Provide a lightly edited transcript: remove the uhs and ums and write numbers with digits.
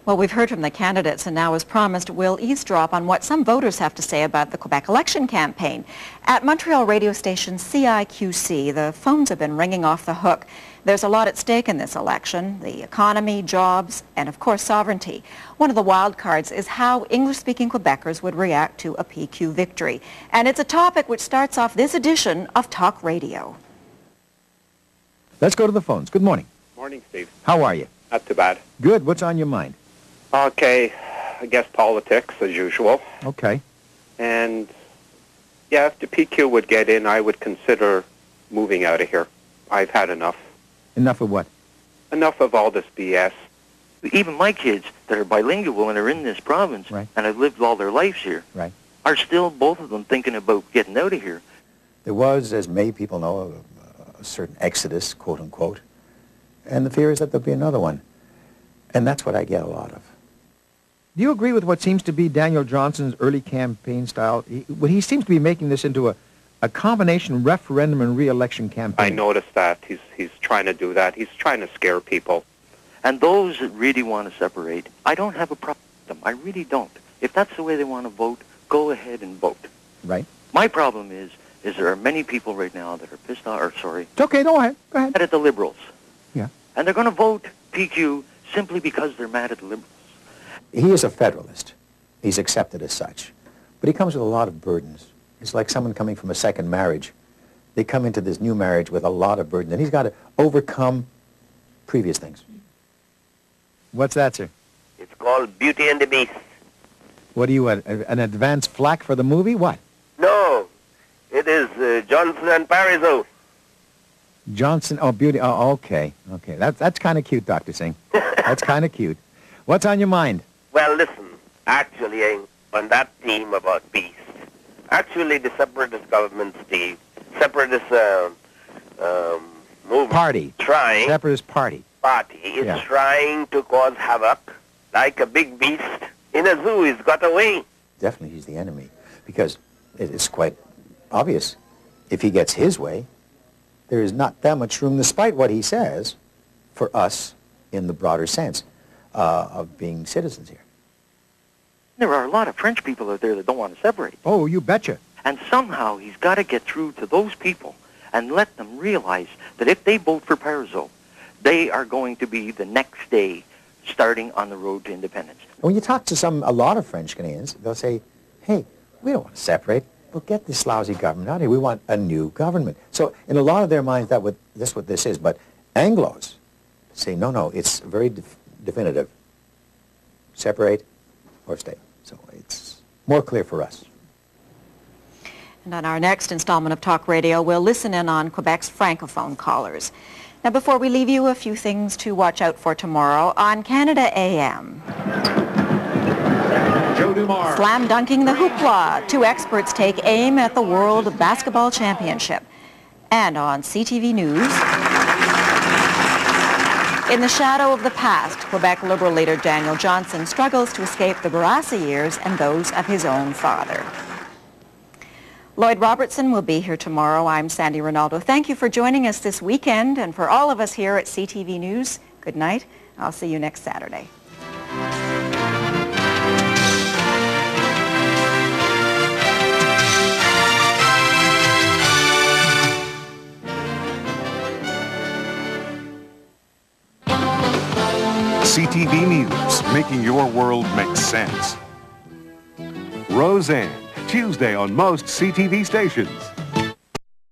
Well, we've heard from the candidates, and now, as promised, we'll eavesdrop on what some voters have to say about the Quebec election campaign. At Montreal radio station CIQC, the phones have been ringing off the hook. There's a lot at stake in this election: the economy, jobs, and of course sovereignty. One of the wild cards is how English-speaking Quebecers would react to a PQ victory. And it's a topic which starts off this edition of Talk Radio. Let's go to the phones. Good morning. Morning, Steve. How are you? Not too bad. Good. What's on your mind? Okay, I guess politics, as usual. Okay. And, yeah, if the PQ would get in, I would consider moving out of here. I've had enough. Enough of what? Enough of all this BS. Even my kids that are bilingual and are in this province, right, and have lived all their lives here, right, are still, both of them, thinking about getting out of here. There was, as many people know, a certain exodus, quote unquote, and the fear is that there'll be another one. And that's what I get a lot of. Do you agree with what seems to be Daniel Johnson's early campaign style? He seems to be making this into a combination referendum and re-election campaign. I noticed that. He's trying to do that. He's trying to scare people. And those that really want to separate, I don't have a problem with them. I really don't. If that's the way they want to vote, go ahead and vote. Right. My problem is there are many people right now that are pissed off, or sorry. It's okay, go ahead. Go ahead. Mad at the Liberals. Yeah. And they're going to vote PQ simply because they're mad at the Liberals. He is a federalist. He's accepted as such. But he comes with a lot of burdens. It's like someone coming from a second marriage. They come into this new marriage with a lot of burdens, and he's got to overcome previous things. What's that, sir? It's called Beauty and the Beast. What are you, an advanced flack for the movie? What? No, it is Johnson and Parizeau. Johnson, oh, Beauty, oh, okay. Okay, that's kind of cute, Dr. Singh. That's kind of cute. What's on your mind? Well, listen, actually, on that theme about beast, actually the separatist government, Steve, separatist movement, Party. trying, Separatist party. is trying to cause havoc like a big beast in a zoo. He's got away. Definitely he's the enemy, because it's quite obvious. If he gets his way, there is not that much room, despite what he says, for us in the broader sense of being citizens here. There are a lot of French people out there that don't want to separate. Oh, you betcha. And somehow he's got to get through to those people and let them realize that if they vote for Parizeau, they are going to be the next day starting on the road to independence. When you talk to a lot of French Canadians, they'll say, hey, we don't want to separate. We'll get this lousy government out of here. We want a new government. So in a lot of their minds, that's what this is. But Anglos say, no, it's very definitive. Separate or stay. So it's more clear for us. And on our next installment of Talk Radio, we'll listen in on Quebec's Francophone callers. Now, before we leave you, a few things to watch out for tomorrow on Canada AM. Slam dunking the hoopla. Two experts take aim at the World Basketball Championship. And on CTV News, in the shadow of the past, Quebec Liberal leader Daniel Johnson struggles to escape the Bourassa years and those of his own father. Lloyd Robertson will be here tomorrow. I'm Sandie Rinaldo. Thank you for joining us this weekend, and for all of us here at CTV News, good night. I'll see you next Saturday. CTV News, making your world make sense. Roseanne, Tuesday on most CTV stations.